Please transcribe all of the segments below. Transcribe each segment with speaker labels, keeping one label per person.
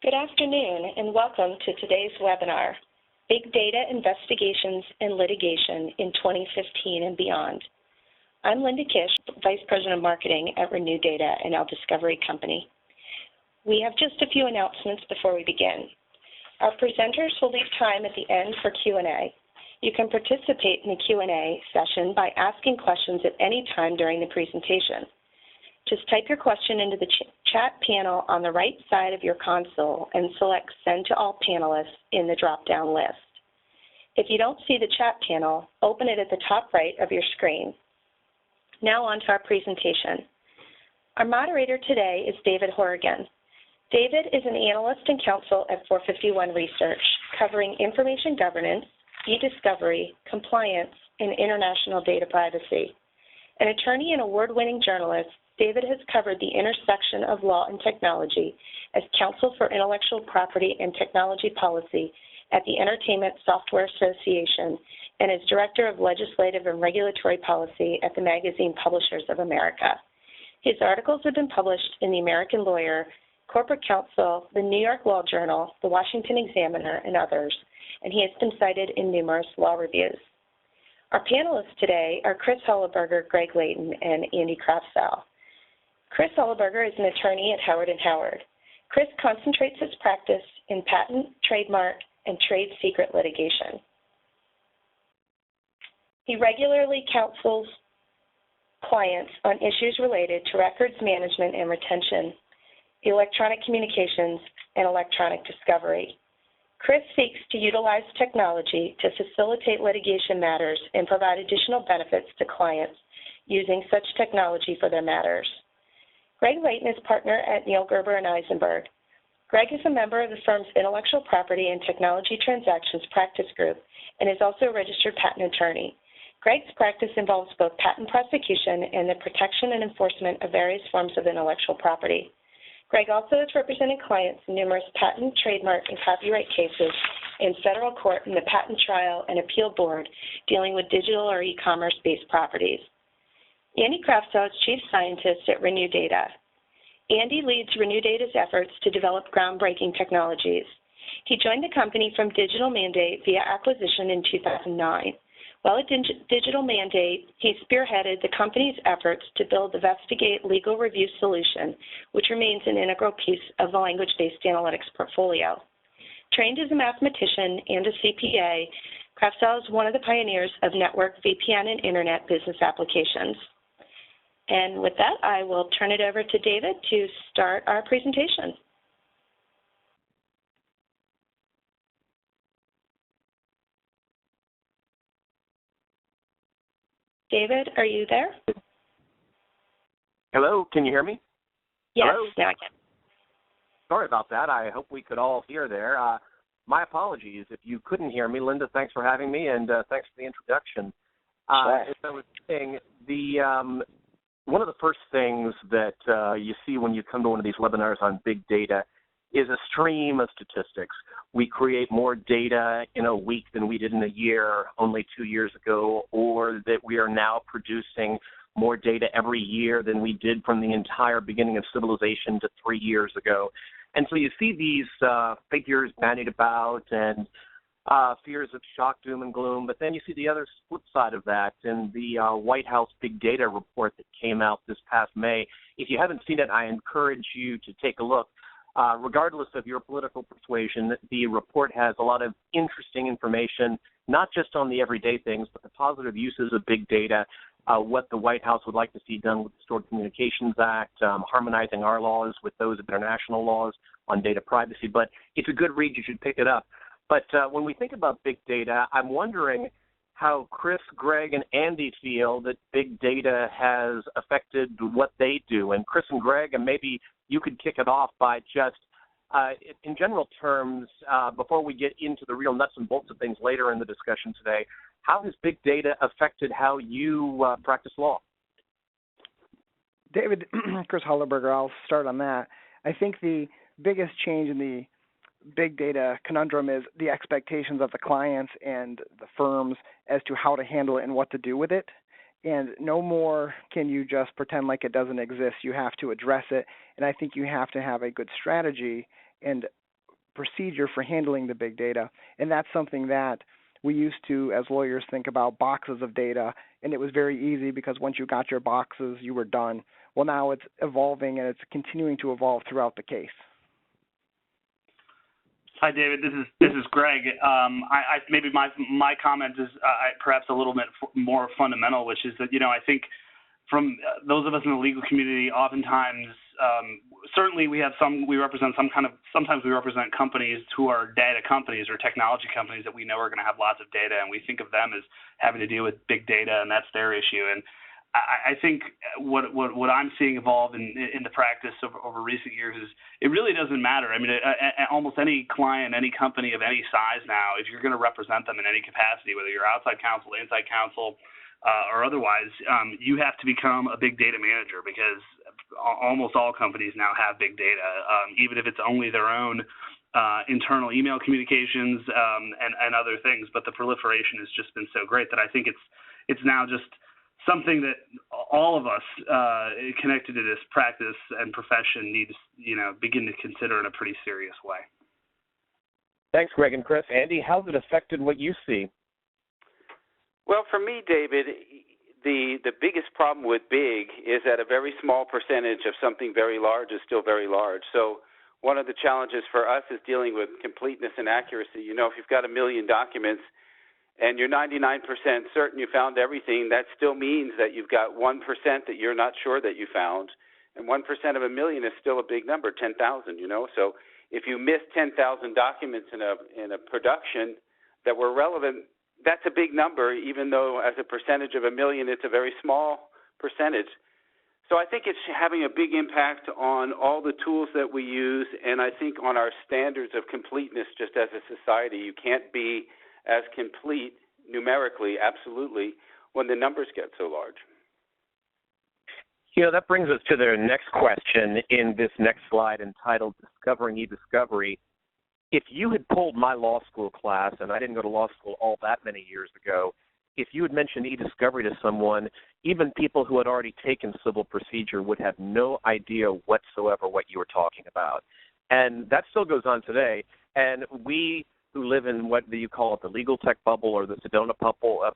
Speaker 1: Good afternoon and welcome to today's webinar, Big Data Investigations and Litigation in 2015 and Beyond. I'm Linda Kish, Vice President of Marketing at Renew Data, an Discovery company. We have just a few announcements before we begin. Our presenters will leave time at the end for Q&A. You can participate in the Q&A session by asking questions at any time during the presentation. Just type your question into the chat panel on the right side of your console and select Send to All Panelists in the drop-down list. If you don't see the chat panel, open it at the top right of your screen. Now on to our presentation. Our moderator today is David Horrigan. David is an analyst and counsel at 451 Research, covering information governance, e-discovery, compliance, and international data privacy. An attorney and award-winning journalist, David has covered the intersection of law and technology as counsel for intellectual property and technology policy at the Entertainment Software Association and is Director of Legislative and Regulatory Policy at the magazine Publishers of America. His articles have been published in the American Lawyer, Corporate Counsel, the New York Law Journal, the Washington Examiner, and others, and he has been cited in numerous law reviews. Our panelists today are Chris Holleberger, Greg Layton, and Andy Krafsal. Chris Holleberger is an attorney at Howard & Howard. Chris concentrates his practice in patent, trademark, and trade secret litigation. He regularly counsels clients on issues related to records management and retention, electronic communications, and electronic discovery. Chris seeks to utilize technology to facilitate litigation matters and provide additional benefits to clients using such technology for their matters. Greg Layton is partner at Neil Gerber and Eisenberg. Greg is a member of the firm's Intellectual Property and Technology Transactions Practice Group and is also a registered patent attorney. Greg's practice involves both patent prosecution and the protection and enforcement of various forms of intellectual property. Greg also has represented clients in numerous patent, trademark, and copyright cases in federal court and the Patent Trial and Appeal Board dealing with digital or e-commerce-based properties. Andy Krafsal is Chief Scientist at Renew Data. Andy leads Renew Data's efforts to develop groundbreaking technologies. He joined the company from Digital Mandate via acquisition in 2009. While at Digital Mandate, he spearheaded the company's efforts to build the Vestigate legal review solution, which remains an integral piece of the language-based analytics portfolio. Trained as a mathematician and a CPA, Krafsal is one of the pioneers of network, VPN, and internet business applications. And with that, I will turn it over to David to start our presentation. David, are you there?
Speaker 2: Hello, can you hear me?
Speaker 1: Yes,
Speaker 2: Hello?
Speaker 1: now I can.
Speaker 2: Sorry about that. I hope we could all hear there. My apologies if you couldn't hear me. Linda, thanks for having me, and thanks for the introduction.
Speaker 1: Sure.
Speaker 2: As I was saying, one of the first things that you see when you come to one of these webinars on big data is a stream of statistics. We create more data in a week than we did in a year only 2 years ago, or that we are now producing more data every year than we did from the entire beginning of civilization to 3 years ago. And so you see these figures bandied about and fears of shock, doom, and gloom, but then you see the other flip side of that in the White House Big Data report that came out this past May. If you haven't seen it, I encourage you to take a look. Regardless of your political persuasion, the report has a lot of interesting information, not just on the everyday things, but the positive uses of big data, what the White House would like to see done with the Stored Communications Act, harmonizing our laws with those of international laws on data privacy. But it's a good read. You should pick it up. But when we think about big data, I'm wondering how Chris, Greg, and Andy feel that big data has affected what they do. And Chris and Greg, and maybe you could kick it off by just, in general terms, before we get into the real nuts and bolts of things later in the discussion today, how has big data affected how you practice law?
Speaker 3: David, Chris Holleberger, I'll start on that. I think the biggest change in the big data conundrum is the expectations of the clients and the firms as to how to handle it and what to do with it. And no more can you just pretend like it doesn't exist. You have to address it. And I think you have to have a good strategy. And procedure for handling the big data. And that's something that we used to, as lawyers, think about boxes of data, and it was very easy because once you got your boxes, you were done. Well, now it's evolving, and it's continuing to evolve throughout the case.
Speaker 4: Hi, David. This is Greg. I maybe my comment is perhaps a little bit more fundamental, which is that I think from those of us in the legal community, oftentimes certainly we represent sometimes we represent companies who are data companies or technology companies that we know are going to have lots of data, and we think of them as having to deal with big data, and that's their issue. And I think what I'm seeing evolve in the practice over recent years is it really doesn't matter. I mean, almost any client, any company of any size now, if you're going to represent them in any capacity, whether you're outside counsel, inside counsel, or otherwise, you have to become a big data manager, because almost all companies now have big data, even if it's only their own internal email communications and other things. But the proliferation has just been so great that I think it's now just something that all of us connected to this practice and profession need to begin to consider in a pretty serious way.
Speaker 2: Thanks, Greg and Chris. Andy, how's it affected what you see?
Speaker 5: Well, for me, David, the biggest problem with big is that a very small percentage of something very large is still very large. So one of the challenges for us is dealing with completeness and accuracy. If you've got 1 million documents and you're 99% certain you found everything, that still means that you've got 1% that you're not sure that you found. And 1% of 1 million is still a big number, 10,000, So if you miss 10,000 documents in a production that were relevant, that's a big number, even though as a percentage of 1 million, it's a very small percentage. So I think it's having a big impact on all the tools that we use, and I think on our standards of completeness just as a society. You can't be as complete numerically, absolutely, when the numbers get so large.
Speaker 2: That brings us to the next question in this next slide entitled Discovering E-Discovery. If you had pulled my law school class, and I didn't go to law school all that many years ago, if you had mentioned e-discovery to someone, even people who had already taken civil procedure would have no idea whatsoever what you were talking about. And that still goes on today. And we who live in what you call it, the legal tech bubble or the Sedona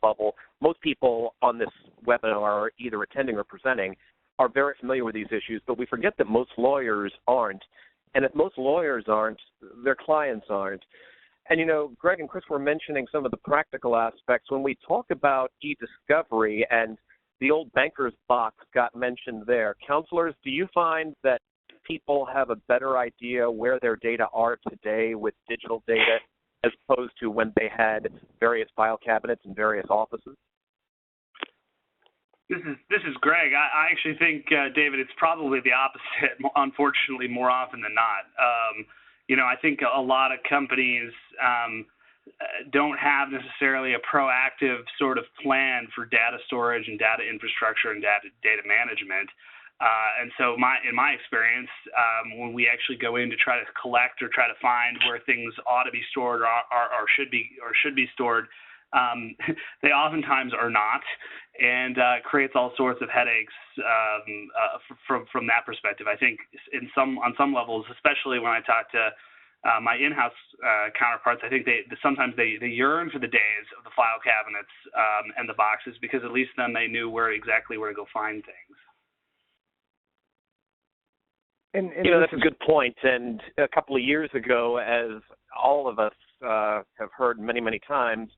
Speaker 2: bubble, most people on this webinar, either attending or presenting, are very familiar with these issues, but we forget that most lawyers aren't. And if most lawyers aren't, their clients aren't. And, Greg and Chris were mentioning some of the practical aspects. When we talk about e-discovery, and the old banker's box got mentioned there, counselors, do you find that people have a better idea where their data are today with digital data as opposed to when they had various file cabinets in various offices?
Speaker 4: This is Greg. I actually think, David, it's probably the opposite, unfortunately, more often than not. I think a lot of companies don't have necessarily a proactive sort of plan for data storage and data infrastructure and data management. And so in my experience, when we actually go in to try to collect or try to find where things ought to be stored or should be stored, they oftentimes are not, and creates all sorts of headaches from that perspective. I think on some levels, especially when I talk to my in-house counterparts, I think sometimes they yearn for the days of the file cabinets and the boxes, because at least then they knew exactly where to go find things.
Speaker 3: And
Speaker 2: that's a good point. And a couple of years ago, as all of us have heard many, many times,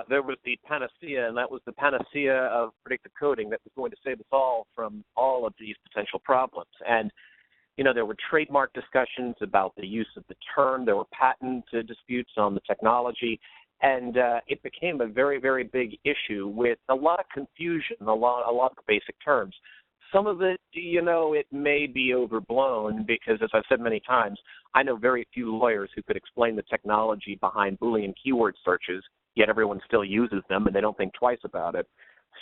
Speaker 2: there was the panacea, and that was the panacea of predictive coding that was going to save us all from all of these potential problems. And, there were trademark discussions about the use of the term. There were patent disputes on the technology. And it became a very, very big issue with a lot of confusion, a lot of basic terms. Some of it, it may be overblown because, as I've said many times, I know very few lawyers who could explain the technology behind Boolean keyword searches, yet everyone still uses them and they don't think twice about it.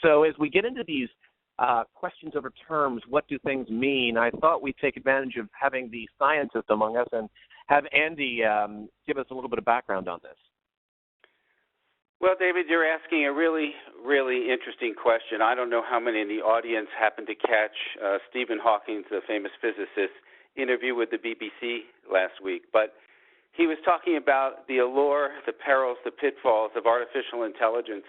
Speaker 2: So as we get into these questions over terms, what do things mean, I thought we'd take advantage of having the scientist among us and have Andy give us a little bit of background on this.
Speaker 5: Well, David, you're asking a really, really interesting question. I don't know how many in the audience happened to catch Stephen Hawking's, the famous physicist, interview with the BBC last week. But he was talking about the allure, the perils, the pitfalls of artificial intelligence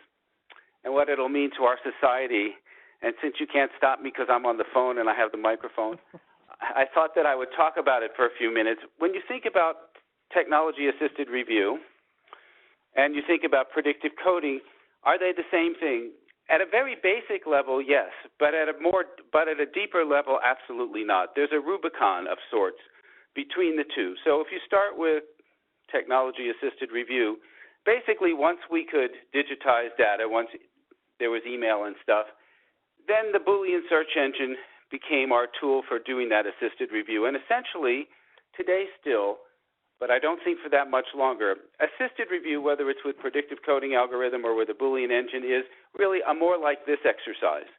Speaker 5: and what it'll mean to our society. And since you can't stop me because I'm on the phone and I have the microphone, I thought that I would talk about it for a few minutes. When you think about technology-assisted review and you think about predictive coding, are they the same thing? At a very basic level, yes, but at a deeper level, absolutely not. There's a Rubicon of sorts between the two. So if you start with technology-assisted review, basically once we could digitize data, once there was email and stuff, then the Boolean search engine became our tool for doing that assisted review. And essentially, today still, but I don't think for that much longer, assisted review, whether it's with predictive coding algorithm or with a Boolean engine, is really a more like this exercise.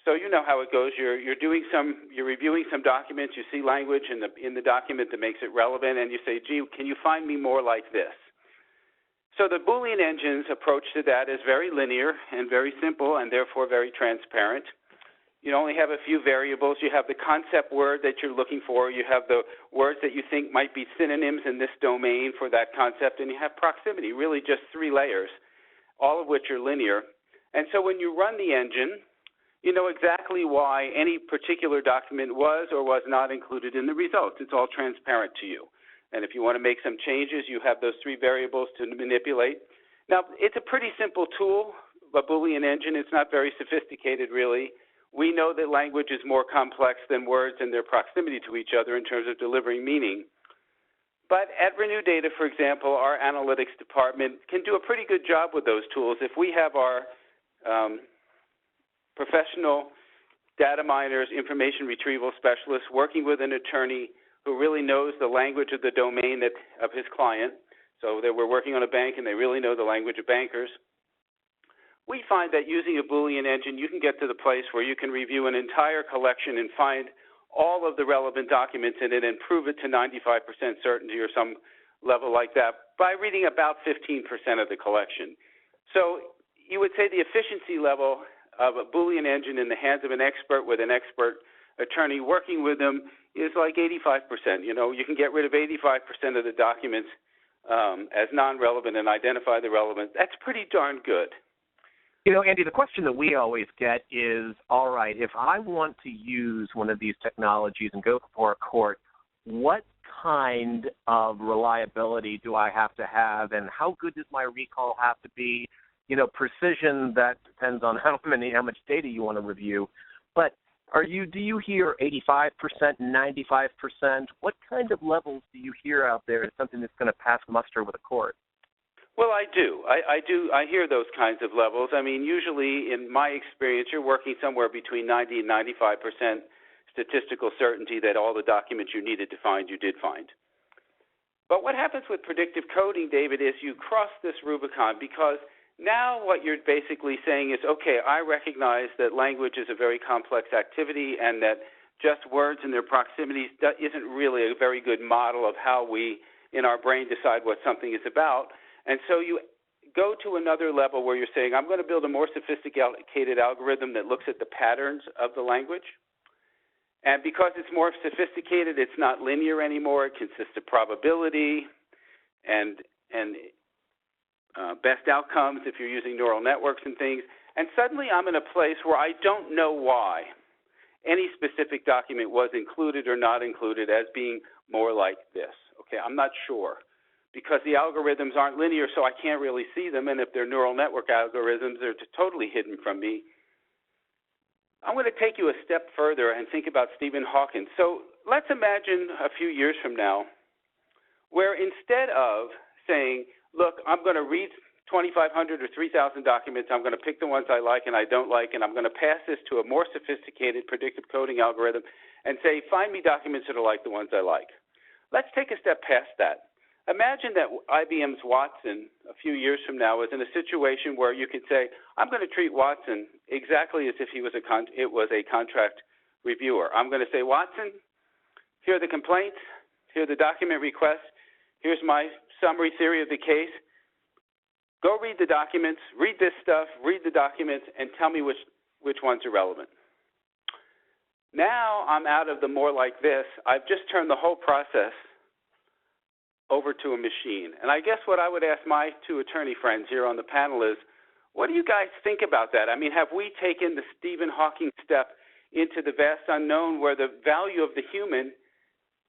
Speaker 5: So you know how it goes. You're reviewing some documents. You see language in the document that makes it relevant, and you say, "Gee, can you find me more like this?" So the Boolean engine's approach to that is very linear and very simple, and therefore very transparent. You only have a few variables. You have the concept word that you're looking for. You have the words that you think might be synonyms in this domain for that concept, and you have proximity, really just 3 layers, all of which are linear. And so when you run the engine, you know exactly why any particular document was or was not included in the results. It's all transparent to you. And if you want to make some changes, you have those 3 variables to manipulate. Now, it's a pretty simple tool, a Boolean engine. It's not very sophisticated, really. We know that language is more complex than words and their proximity to each other in terms of delivering meaning. But at Renew Data, for example, our analytics department can do a pretty good job with those tools. If we have our professional data miners, information retrieval specialists working with an attorney who really knows the language of the domain of his client, so that we're working on a bank and they really know the language of bankers, we find that using a Boolean engine, you can get to the place where you can review an entire collection and find all of the relevant documents in it and prove it to 95% certainty or some level like that by reading about 15% of the collection. So you would say the efficiency level of a Boolean engine in the hands of an expert with an expert attorney working with them is like 85%. You can get rid of 85% of the documents as non-relevant and identify the relevant. That's pretty darn good.
Speaker 2: Andy, the question that we always get is, all right, if I want to use one of these technologies and go before a court, what kind of reliability do I have to have, and how good does my recall have to be? Precision, that depends on how much data you want to review. But do you hear 85%, 95%? What kind of levels do you hear out there as something that's going to pass muster with a court?
Speaker 5: Well, I do. I hear those kinds of levels. I mean, usually in my experience, you're working somewhere between 90 and 95% statistical certainty that all the documents you needed to find, you did find. But what happens with predictive coding, David, is you cross this Rubicon because now what you're basically saying is, okay, I recognize that language is a very complex activity and that just words and their proximities isn't really a very good model of how we, in our brain, decide what something is about. And so you go to another level where you're saying, I'm going to build a more sophisticated algorithm that looks at the patterns of the language. And because it's more sophisticated, it's not linear anymore. It consists of probability and best outcomes if you're using neural networks and things. And suddenly I'm in a place where I don't know why any specific document was included or not included as being more like this. Okay, I'm not sure, because the algorithms aren't linear, so I can't really see them. And if they're neural network algorithms, they're totally hidden from me. I'm going to take you a step further and think about Stephen Hawking. So let's imagine a few years from now where instead of saying, look, I'm going to read 2,500 or 3,000 documents, I'm going to pick the ones I like and I don't like, and I'm going to pass this to a more sophisticated predictive coding algorithm and say, find me documents that are like the ones I like. Let's take a step past that. Imagine that IBM's Watson a few years from now is in a situation where you could say, I'm going to treat Watson exactly as if it was a contract reviewer. I'm going to say, Watson, here are the complaints, here are the document requests, here's my summary theory of the case. Go read the documents, read this stuff, read the documents, and tell me which ones are relevant. Now I'm out of the more like this. I've just turned the whole process over to a machine. And I guess what I would ask my two attorney friends here on the panel is, what do you guys think about that? I mean, have we taken the Stephen Hawking step into the vast unknown where the value of the human,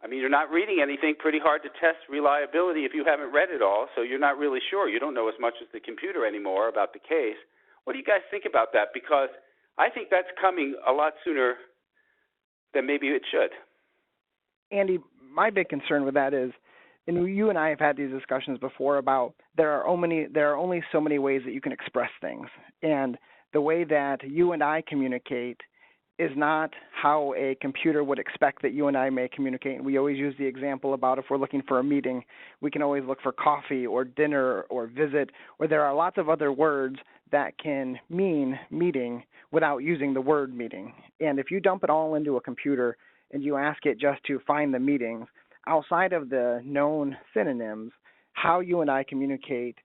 Speaker 5: I mean, you're not reading anything, pretty hard to test reliability if you haven't read it all, so you're not really sure. You don't know as much as the computer anymore about the case. What do you guys think about that? Because I think that's coming a lot sooner than maybe it should.
Speaker 3: Andy, my big concern with that is, and you and I have had these discussions before about there are only so many ways that you can express things, and the way that you and I communicate is not how a computer would expect that you and I may communicate. And we always use the example about if we're looking for a meeting, we can always look for coffee or dinner or visit, or there are lots of other words that can mean meeting without using the word meeting. And if you dump it all into a computer and you ask it just to find the meetings, outside of the known synonyms, how you and I communicate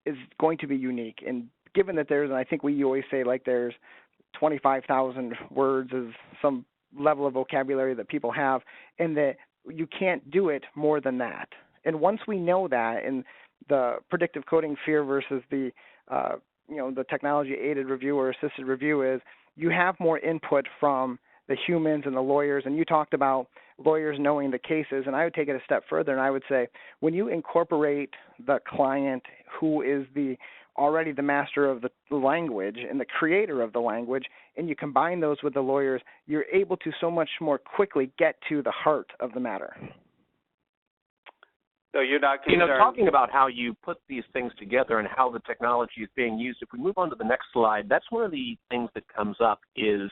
Speaker 3: is going to be unique. And given that and I think we always say like there's 25,000 words is some level of vocabulary that people have, and that you can't do it more than that. And once we know that, and the predictive coding fear versus the the technology-aided review or assisted review is, you have more input from the humans and the lawyers, and you talked about lawyers knowing the cases, and I would take it a step further, and I would say when you incorporate the client who is already the master of the language and the creator of the language, and you combine those with the lawyers, you're able to so much more quickly get to the heart of the matter.
Speaker 5: So you're not concerned.
Speaker 2: Talking about how you put these things together and how the technology is being used, if we move on to the next slide, that's one of the things that comes up is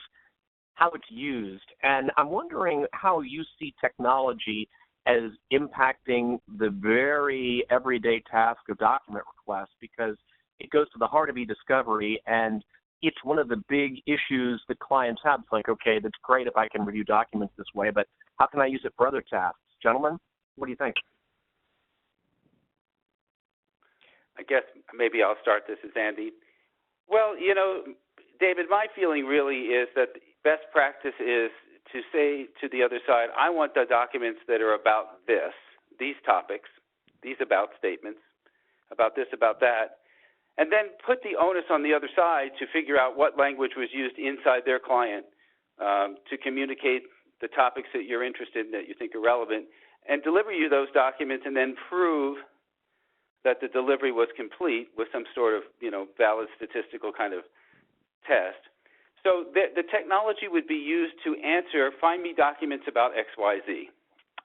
Speaker 2: how it's used. And I'm wondering how you see technology as impacting the very everyday task of document requests, because it goes to the heart of e-discovery, and it's one of the big issues that clients have. It's like, okay, that's great if I can review documents this way, but how can I use it for other tasks? Gentlemen, what do you think?
Speaker 5: I guess maybe I'll start. This is Andy. Well, David, my feeling really is that best practice is to say to the other side, I want the documents that are about this, these topics, these about statements, about this, about that, and then put the onus on the other side to figure out what language was used inside their client to communicate the topics that you're interested in, that you think are relevant, and deliver you those documents, and then prove that the delivery was complete with some sort of, valid statistical kind of test. So the technology would be used to answer, find me documents about X, Y, Z.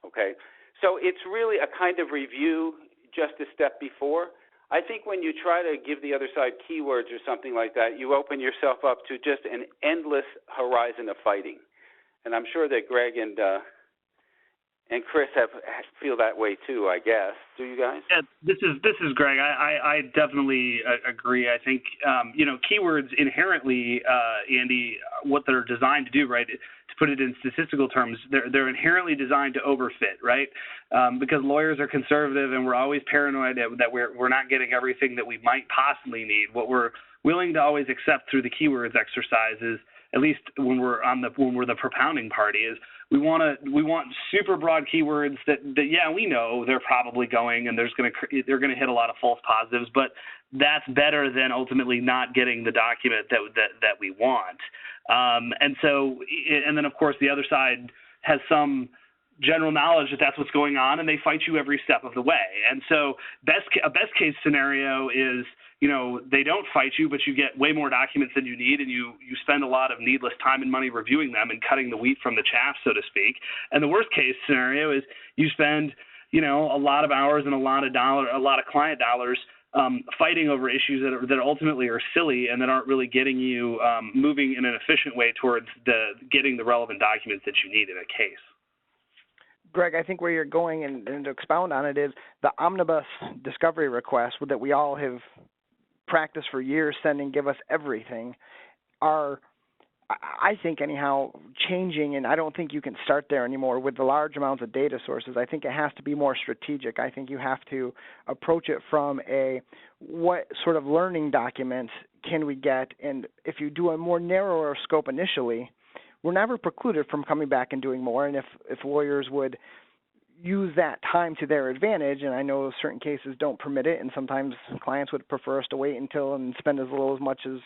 Speaker 5: Okay? So it's really a kind of review just a step before. I think when you try to give the other side keywords or something like that, you open yourself up to just an endless horizon of fighting. And I'm sure that Greg and Chris feel that way too, I guess. Do you guys?
Speaker 4: Yeah, this is Greg. I definitely agree. I think keywords inherently, Andy, what they're designed to do, right? To put it in statistical terms, they're inherently designed to overfit, right? Because lawyers are conservative, and we're always paranoid that we're not getting everything that we might possibly need. What we're willing to always accept through the keywords exercise is, at least when we're the propounding party, is we want super broad keywords that we know they're probably going, and they're gonna hit a lot of false positives, but that's better than ultimately not getting the document that we want. And then of course the other side has some general knowledge that that's what's going on, and they fight you every step of the way. And so a best case scenario is, they don't fight you, but you get way more documents than you need, and you spend a lot of needless time and money reviewing them and cutting the wheat from the chaff, so to speak. And the worst case scenario is you spend, a lot of hours and a lot of client dollars fighting over issues that ultimately are silly and that aren't really getting you moving in an efficient way towards getting the relevant documents that you need in a case.
Speaker 3: Greg, I think where you're going, and to expound on it, is the omnibus discovery requests that we all have practiced for years sending, give us everything, are, I think anyhow, changing, and I don't think you can start there anymore with the large amounts of data sources. I think it has to be more strategic. I think you have to approach it from what sort of learning documents can we get, and if you do a more narrower scope initially, we're never precluded from coming back and doing more. And if lawyers would use that time to their advantage, and I know certain cases don't permit it, and sometimes clients would prefer us to wait until and spend as little as much as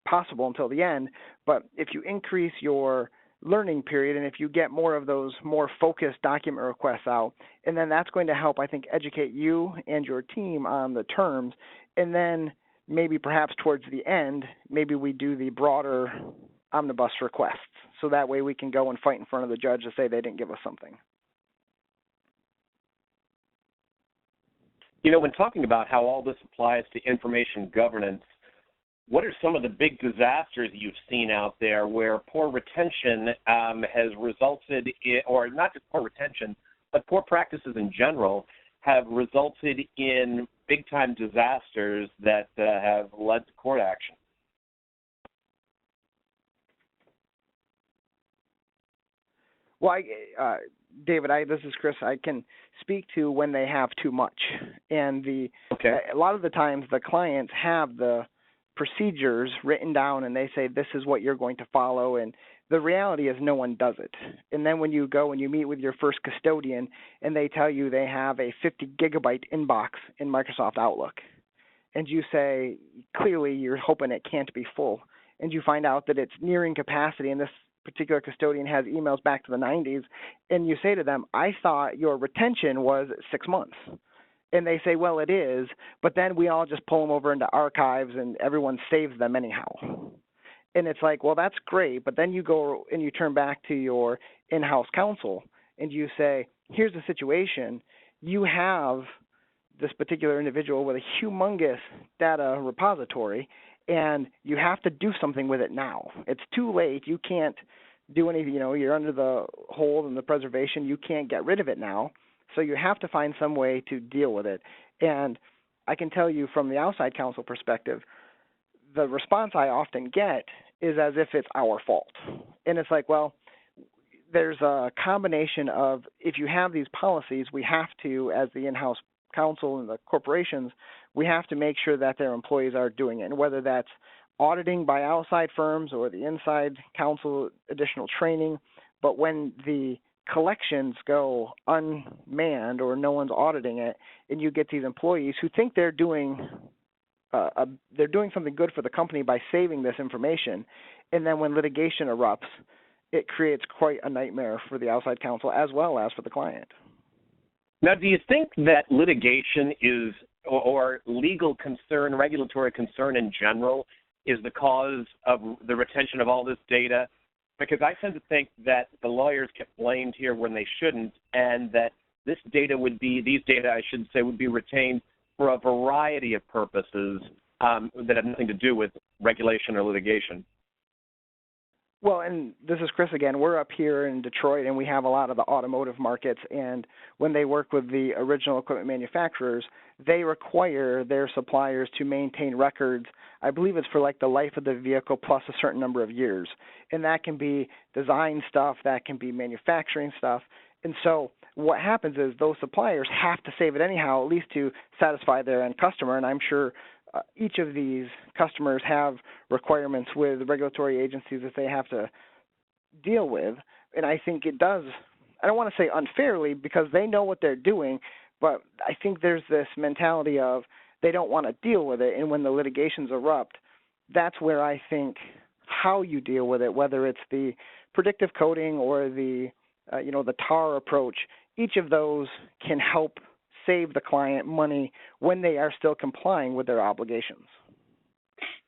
Speaker 3: possible until the end. But if you increase your learning period and if you get more of those more focused document requests out, and then that's going to help, I think, educate you and your team on the terms, and then maybe perhaps towards the end, maybe we do the broader omnibus requests, so that way we can go and fight in front of the judge to say they didn't give us something.
Speaker 2: You know, when talking about how all this applies to information governance, what are some of the big disasters you've seen out there where poor retention has resulted in, or not just poor retention, but poor practices in general have resulted in big-time disasters that have led to court action?
Speaker 3: Well, David, this is Chris. I can speak to when they have too much, and a lot of the times the clients have the procedures written down, and they say this is what you're going to follow, and the reality is no one does it. And then when you go and you meet with your first custodian, and they tell you they have a 50 gigabyte inbox in Microsoft Outlook, and you say clearly you're hoping it can't be full, and you find out that it's nearing capacity, and this particular custodian has emails back to the 90s, and you say to them, I thought your retention was 6 months. And they say, well, it is, but then we all just pull them over into archives and everyone saves them anyhow. And it's like, well, that's great, but then you go and you turn back to your in-house counsel and you say, here's the situation. You have this particular individual with a humongous data repository, and you have to do something with it now. It's too late. You can't do anything. You know, you're under the hold and the preservation. You can't get rid of it now. So you have to find some way to deal with it. And I can tell you from the outside counsel perspective, the response I often get is as if it's our fault. And it's like, well, there's a combination of, if you have these policies, we have to, as the in-house counsel and the corporations, we have to make sure that their employees are doing it. And whether that's auditing by outside firms or the inside counsel, additional training, but when the collections go unmanned or no one's auditing it, and you get these employees who think they're doing something good for the company by saving this information, and then when litigation erupts, it creates quite a nightmare for the outside counsel as well as for the client.
Speaker 2: Now, do you think that litigation is, or legal concern, regulatory concern in general, is the cause of the retention of all this data? Because I tend to think that the lawyers get blamed here when they shouldn't, and that these data would be retained for a variety of purposes that have nothing to do with regulation or litigation.
Speaker 3: Well, and this is Chris again. We're up here in Detroit, and we have a lot of the automotive markets, and when they work with the original equipment manufacturers, they require their suppliers to maintain records. I believe it's for like the life of the vehicle plus a certain number of years, and that can be design stuff, that can be manufacturing stuff. And so what happens is those suppliers have to save it anyhow, at least to satisfy their end customer, and I'm sure each of these customers have requirements with regulatory agencies that they have to deal with. And I think it does, I don't want to say unfairly because they know what they're doing, but I think there's this mentality of they don't want to deal with it. And when the litigations erupt, that's where I think how you deal with it, whether it's the predictive coding or the TAR approach, each of those can help save the client money when they are still complying with their obligations.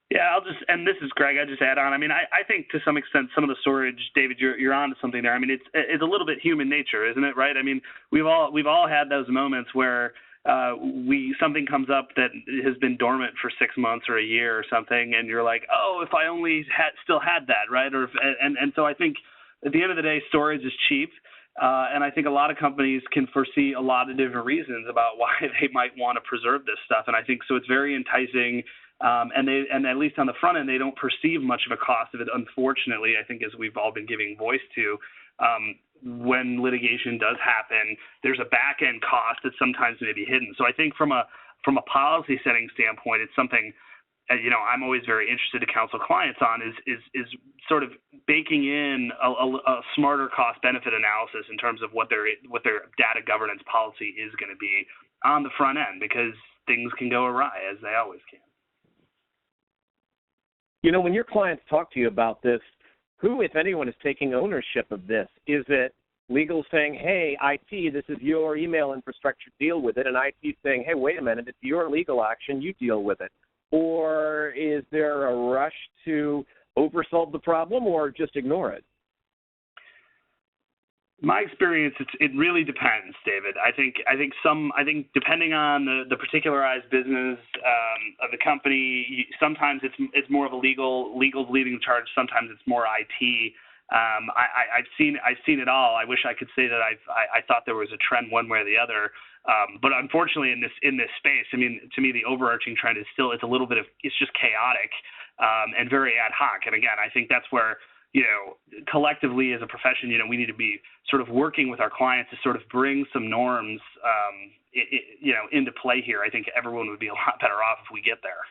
Speaker 4: Yeah, and this is Greg, I just add on. I mean, I think to some extent some of the storage, David, you're on to something there. I mean, it's a little bit human nature, isn't it, right? I mean, we've all had those moments where something comes up that has been dormant for 6 months or a year or something, and you're like, oh, if I only still had that, right? And so I think at the end of the day, storage is cheap. And I think a lot of companies can foresee a lot of different reasons about why they might want to preserve this stuff. And I think so it's very enticing. And at least on the front end, they don't perceive much of a cost of it. Unfortunately, I think as we've all been giving voice to, when litigation does happen, there's a back end cost that sometimes may be hidden. So I think from a policy setting standpoint, it's something I'm always very interested to counsel clients on is sort of baking in a smarter cost-benefit analysis in terms of what their data governance policy is going to be on the front end, because things can go awry, as they always can.
Speaker 2: When your clients talk to you about this, who, if anyone, is taking ownership of this? Is it legal saying, hey, IT, this is your email infrastructure, deal with it, and IT saying, hey, wait a minute, it's your legal action, you deal with it? Or is there a rush to oversolve the problem or just ignore it?
Speaker 4: My experience, it really depends, David. I think depending on the particularized business of the company, sometimes it's more of a legal leading the charge. Sometimes it's more IT. I've seen it all. I wish I could say that I thought there was a trend one way or the other, but unfortunately in this space, I mean, to me the overarching trend is still it's just chaotic and very ad hoc. And again, I think that's where collectively as a profession, we need to be sort of working with our clients to sort of bring some norms, into play here. I think everyone would be a lot better off if we get there.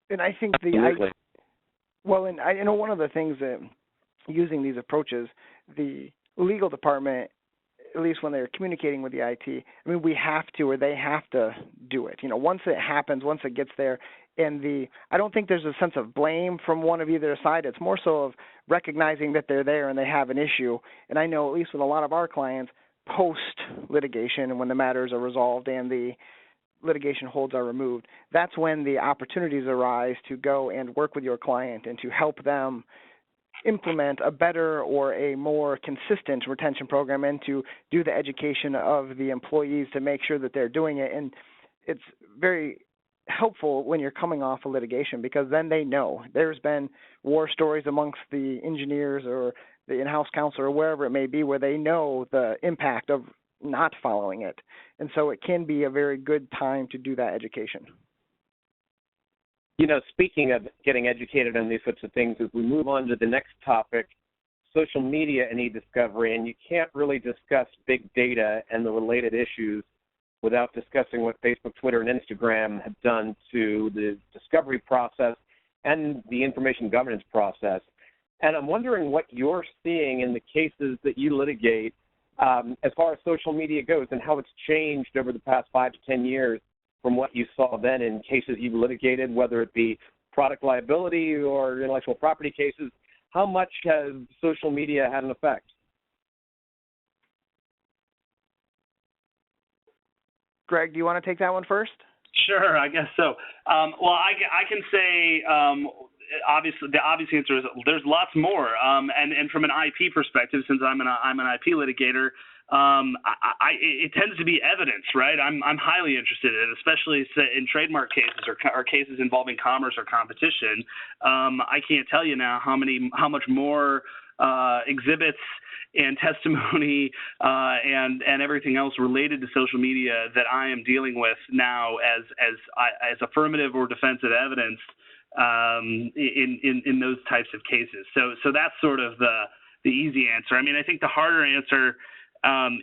Speaker 3: And I think and I know one of the things that using these approaches, the legal department, at least when they're communicating with the IT, I mean, we have to, or they have to do it. Once it happens, once it gets there, and I don't think there's a sense of blame from one of either side. It's more so of recognizing that they're there and they have an issue. And I know, at least with a lot of our clients, post-litigation, and when the matters are resolved and the litigation holds are removed, that's when the opportunities arise to go and work with your client and to help them implement a better or a more consistent retention program and to do the education of the employees to make sure that they're doing it. And it's very helpful when you're coming off a litigation, because then they know. There's been war stories amongst the engineers or the in-house counsel or wherever it may be where they know the impact of not following it. And so it can be a very good time to do that education.
Speaker 2: Speaking of getting educated on these sorts of things, as we move on to the next topic, social media and e-discovery, and you can't really discuss big data and the related issues without discussing what Facebook, Twitter, and Instagram have done to the discovery process and the information governance process. And I'm wondering what you're seeing in the cases that you litigate as far as social media goes and how it's changed over the past 5 to 10 years from what you saw then in cases you've litigated, whether it be product liability or intellectual property cases. How much has social media had an effect?
Speaker 3: Greg, do you want to take that one first?
Speaker 4: Sure, I guess so. Well, I can say obviously the obvious answer is there's lots more. And from an IP perspective, since I'm an IP litigator, it tends to be evidence, right? I'm highly interested in it, especially in trademark cases or cases involving commerce or competition. I can't tell you now how much more exhibits and testimony and everything else related to social media that I am dealing with now as affirmative or defensive evidence in those types of cases. So that's sort of the easy answer. I mean, I think the harder answer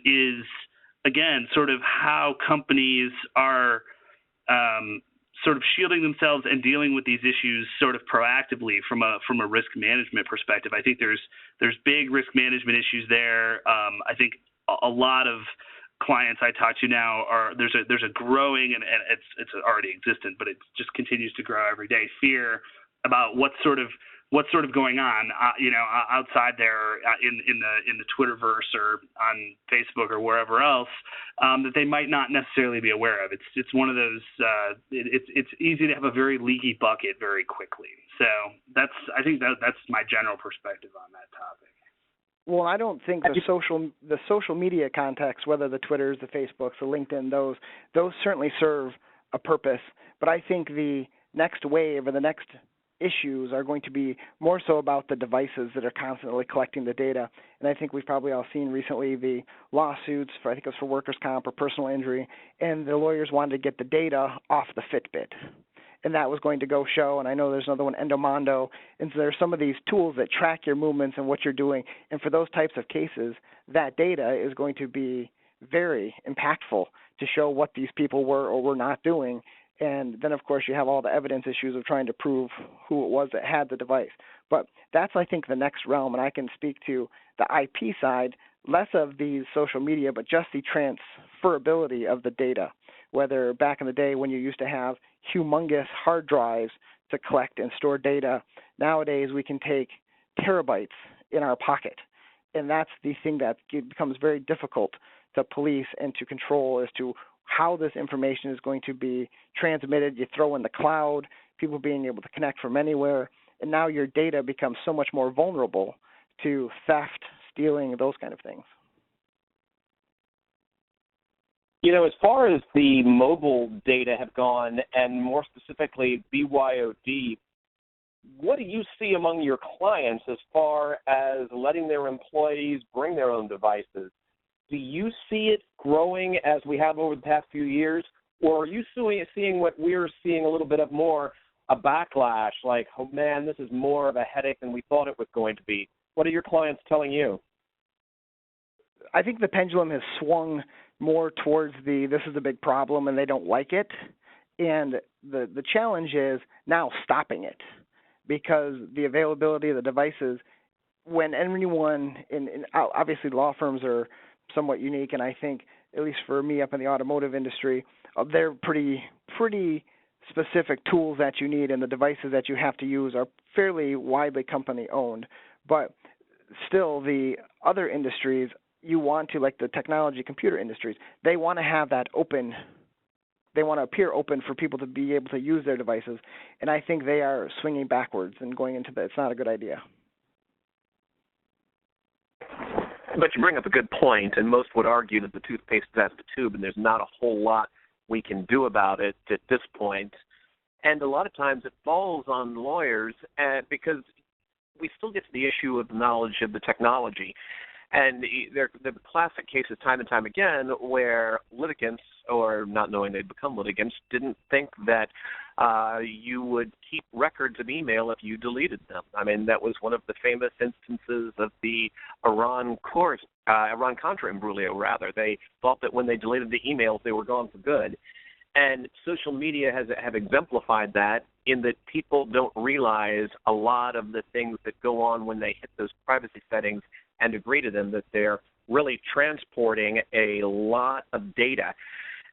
Speaker 4: is, again, sort of how companies are sort of shielding themselves and dealing with these issues sort of proactively from a risk management perspective. I think there's big risk management issues there. I think a lot of clients I talk to now there's a growing, and it's already existent, but it just continues to grow every day, fear about what's sort of going on, outside there in the Twitterverse or on Facebook or wherever else, that they might not necessarily be aware of. It's one of those. It's easy to have a very leaky bucket very quickly. So I think that's my general perspective on that topic.
Speaker 3: Well, I don't think the social media context, whether the Twitters, the Facebooks, the LinkedIn, those certainly serve a purpose. But I think the next wave or the next issues are going to be more so about the devices that are constantly collecting the data. And I think we've probably all seen recently the lawsuits for, I think it was for workers' comp or personal injury, and the lawyers wanted to get the data off the Fitbit. And that was going to go show, and I know there's another one, Endomondo. And so there's some of these tools that track your movements and what you're doing. And for those types of cases, that data is going to be very impactful to show what these people were or were not doing. And then, of course, you have all the evidence issues of trying to prove who it was that had the device. But that's, I think, the next realm, and I can speak to the IP side, less of the social media, but just the transferability of the data, whether back in the day when you used to have humongous hard drives to collect and store data, nowadays we can take terabytes in our pocket. And that's the thing that becomes very difficult to police and to control as to how this information is going to be transmitted. You throw in the cloud, people being able to connect from anywhere, and now your data becomes so much more vulnerable to theft, stealing, those kind of things.
Speaker 2: You know, as far as the mobile data have gone, and more specifically BYOD, what do you see among your clients as far as letting their employees bring their own devices? Do you see it growing as we have over the past few years, or are you seeing what we're seeing a little bit of more, a backlash, like, oh man, this is more of a headache than we thought it was going to be? What are your clients telling you?
Speaker 3: I think the pendulum has swung more towards this is a big problem and they don't like it. And the challenge is now stopping it, because the availability of the devices, when anyone obviously law firms are somewhat unique, and I think, at least for me up in the automotive industry, they're pretty specific tools that you need, and the devices that you have to use are fairly widely company owned. But still, the other industries, you want to, like the technology computer industries, they want to have that open. They want to appear open for people to be able to use their devices, and I think they are swinging backwards and going into that. It's not a good idea.
Speaker 2: But you bring up a good point, and most would argue that the toothpaste is out of the tube, and there's not a whole lot we can do about it at this point. And a lot of times it falls on lawyers because we still get to the issue of the knowledge of the technology. And there are the classic cases time and time again where litigants, or not knowing they'd become litigants, didn't think that you would keep records of email if you deleted them. I mean, that was one of the famous instances of the Iran-Contra imbroglio, rather. They thought that when they deleted the emails, they were gone for good. And social media have exemplified that, in that people don't realize a lot of the things that go on when they hit those privacy settings and agree to them, that they're really transporting a lot of data.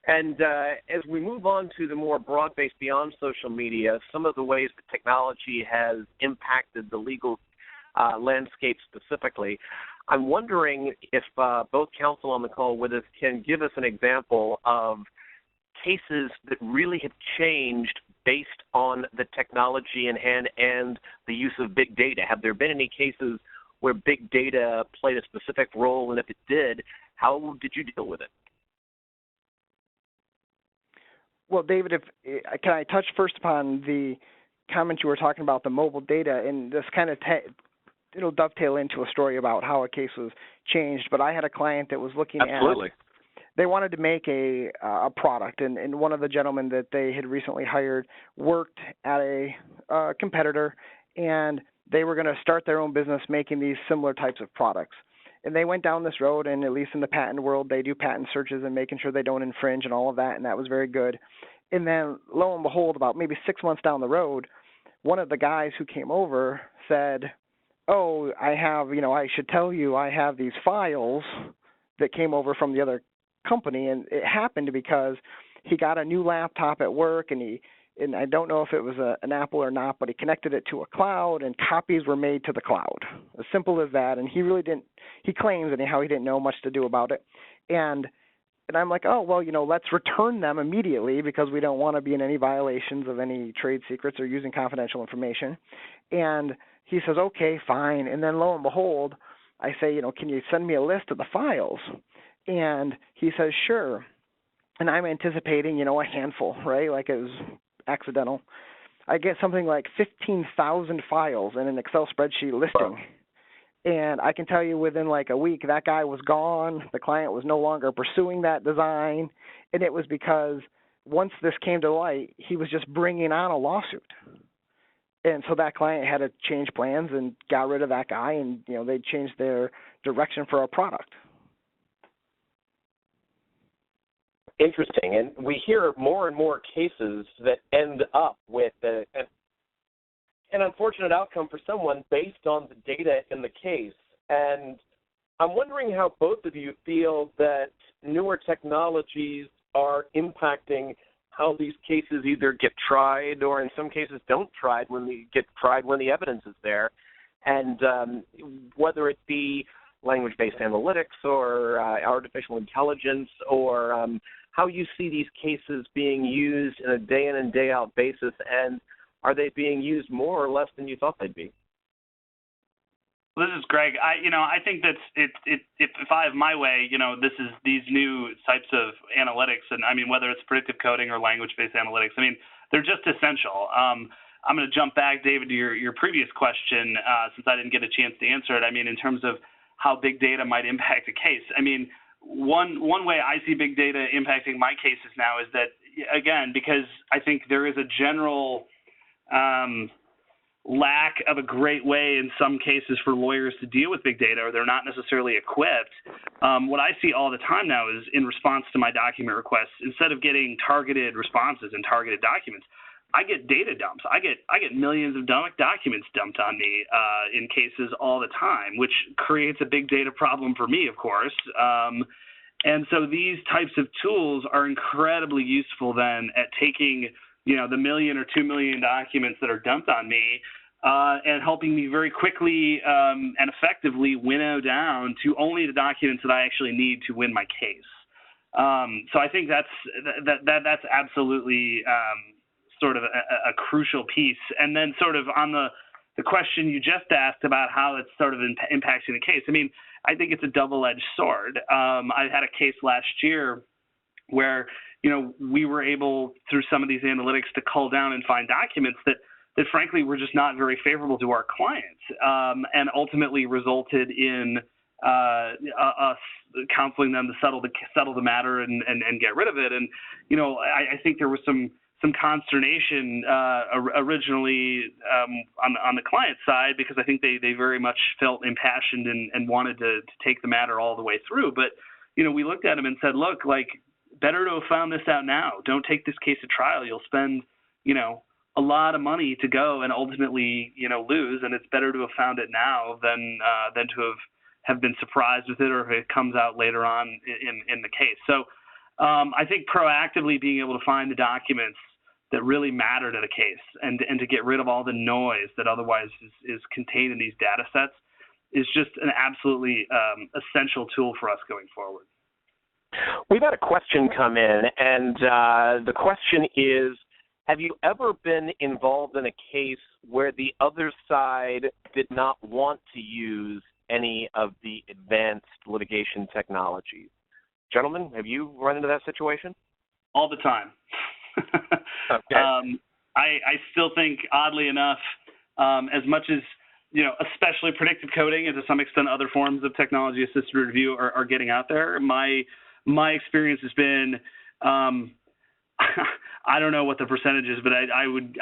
Speaker 2: And as we move on to the more broad-based beyond social media, some of the ways that technology has impacted the legal landscape specifically, I'm wondering if both counsel on the call with us can give us an example of cases that really have changed based on the technology in hand and the use of big data. Have there been any cases where big data played a specific role, and if it did, how did you deal with it?
Speaker 3: Well, David, can I touch first upon the comment you were talking about, the mobile data, and this kind of it'll dovetail into a story about how a case was changed. But I had a client that was looking
Speaker 2: Absolutely.
Speaker 3: They wanted to make a product, and one of the gentlemen that they had recently hired worked at a competitor, and they were going to start their own business making these similar types of products. And they went down this road, and at least in the patent world, they do patent searches and making sure they don't infringe and all of that, and that was very good. And then, lo and behold, about maybe 6 months down the road, one of the guys who came over said, oh, I should tell you, I have these files that came over from the other company. And it happened because he got a new laptop at work, and I don't know if it was an Apple or not, but he connected it to a cloud, and copies were made to the cloud. As simple as that. And he claims anyhow he didn't know much to do about it. And I'm like, oh, well, let's return them immediately, because we don't want to be in any violations of any trade secrets or using confidential information. And he says, okay, fine. And then lo and behold, I say, can you send me a list of the files? And he says, sure. And I'm anticipating, a handful, right? Like it was accidental. I get something like 15,000 files in an Excel spreadsheet listing. And I can tell you within like a week, that guy was gone. The client was no longer pursuing that design. And it was because once this came to light, he was just bringing on a lawsuit. And so that client had to change plans and got rid of that guy, and, they changed their direction for our product.
Speaker 2: interesting. And we hear more and more cases that end up with an unfortunate outcome for someone based on the data in the case. And I'm wondering how both of you feel that newer technologies are impacting how these cases either get tried or in some cases don't get tried when the evidence is there. And whether it be language-based analytics or artificial intelligence or how you see these cases being used in a day-in and day-out basis, and are they being used more or less than you thought they'd be?
Speaker 4: Well, this is Greg. I think that if I have my way, this is these new types of analytics, and I mean whether it's predictive coding or language-based analytics, I mean they're just essential. I'm going to jump back, David, to your previous question since I didn't get a chance to answer it. I mean, in terms of how big data might impact a case. I mean, one way I see big data impacting my cases now is that, again, because I think there is a general lack of a great way in some cases for lawyers to deal with big data, or they're not necessarily equipped. What I see all the time now is in response to my document requests, instead of getting targeted responses and targeted documents, I get data dumps. I get millions of documents dumped on me in cases all the time, which creates a big data problem for me, of course. And so these types of tools are incredibly useful then at taking, the 1 million or 2 million documents that are dumped on me and helping me very quickly and effectively winnow down to only the documents that I actually need to win my case. So I think that's absolutely sort of a crucial piece. And then sort of on the question you just asked about how it's sort of impacting the case, I mean, I think it's a double-edged sword. I had a case last year where, we were able, through some of these analytics, to cull down and find documents that frankly were just not very favorable to our clients, and ultimately resulted in us counseling them to settle the matter and get rid of it. And, I think there was some consternation originally on the client side, because I think they very much felt impassioned and wanted to take the matter all the way through. But, we looked at them and said, look, better to have found this out now. Don't take this case to trial. You'll spend, a lot of money to go and ultimately, lose. And it's better to have found it now than to have been surprised with it, or if it comes out later on in the case. So I think proactively being able to find the documents that really matter to the case and to get rid of all the noise that otherwise is contained in these data sets is just an absolutely essential tool for us going forward.
Speaker 2: We've had a question come in, and the question is, have you ever been involved in a case where the other side did not want to use any of the advanced litigation technologies? Gentlemen, have you run into that situation?
Speaker 4: All the time.
Speaker 2: Okay.
Speaker 4: I still think, oddly enough, as much as, especially predictive coding and to some extent other forms of technology-assisted review are getting out there, my experience has been, I don't know what the percentage is, but I would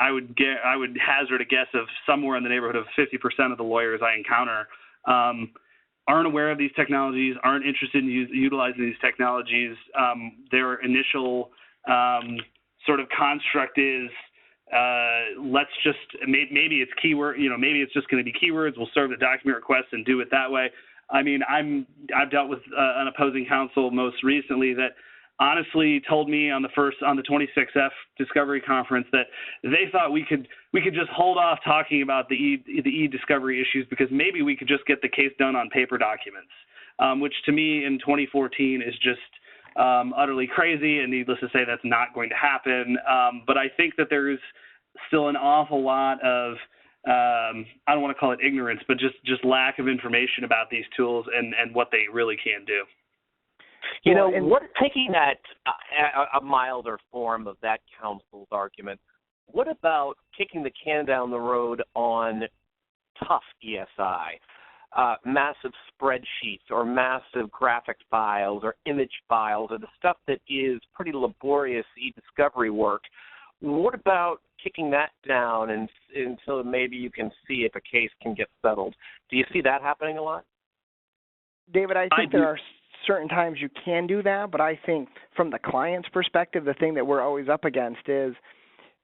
Speaker 4: hazard a guess of somewhere in the neighborhood of 50% of the lawyers I encounter aren't aware of these technologies, aren't interested in utilizing these technologies. Their initial sort of construct is, let's just, maybe it's keyword, maybe it's just going to be keywords. We'll serve the document request and do it that way. I mean, I've dealt with an opposing counsel most recently that honestly told me on the 26F Discovery Conference that they thought we could just hold off talking about the e-discovery issues because maybe we could just get the case done on paper documents, which to me in 2014 is just utterly crazy, and needless to say that's not going to happen. But I think that there's still an awful lot of I don't want to call it ignorance, but just lack of information about these tools and what they really can do.
Speaker 2: Taking that a milder form of that counsel's argument, what about kicking the can down the road on tough ESI, massive spreadsheets or massive graphic files or image files or the stuff that is pretty laborious e-discovery work? What about kicking that down until maybe you can see if a case can get settled? Do you see that happening a lot?
Speaker 3: David, I think there are certain times you can do that, but I think from the client's perspective, the thing that we're always up against is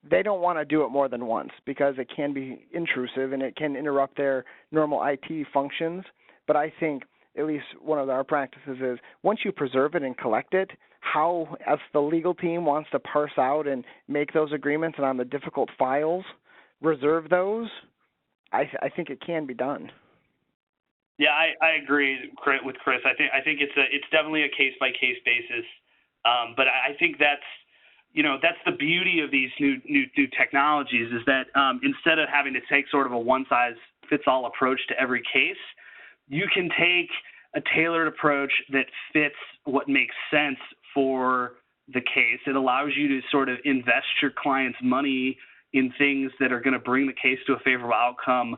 Speaker 3: they don't want to do it more than once because it can be intrusive and it can interrupt their normal IT functions. But I think at least one of our practices is once you preserve it and collect it, how, as the legal team wants to parse out and make those agreements and on the difficult files, reserve those, I think it can be done.
Speaker 4: Yeah, I agree with Chris. I think it's definitely a case by case basis, but I think that's the beauty of these new technologies is that instead of having to take sort of a one size fits all approach to every case, you can take a tailored approach that fits what makes sense for the case. It allows you to sort of invest your client's money in things that are going to bring the case to a favorable outcome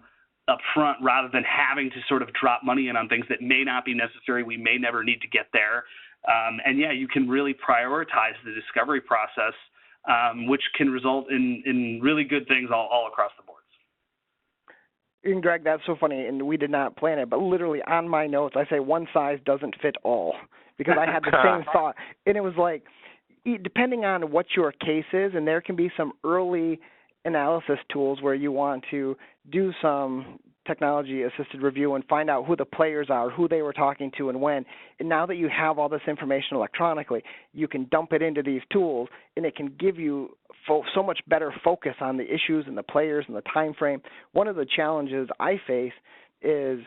Speaker 4: up front rather than having to sort of drop money in on things that may not be necessary. We may never need to get there. And yeah, you can really prioritize the discovery process, which can result in really good things all across the board.
Speaker 3: And Greg, that's so funny, and we did not plan it, but literally on my notes, I say one size doesn't fit all because I had the same thought. And it was like, depending on what your case is, and there can be some early analysis tools where you want to do some technology-assisted review and find out who the players are, who they were talking to and when. And now that you have all this information electronically, you can dump it into these tools, and it can give you so much better focus on the issues and the players and the time frame. One of the challenges I face is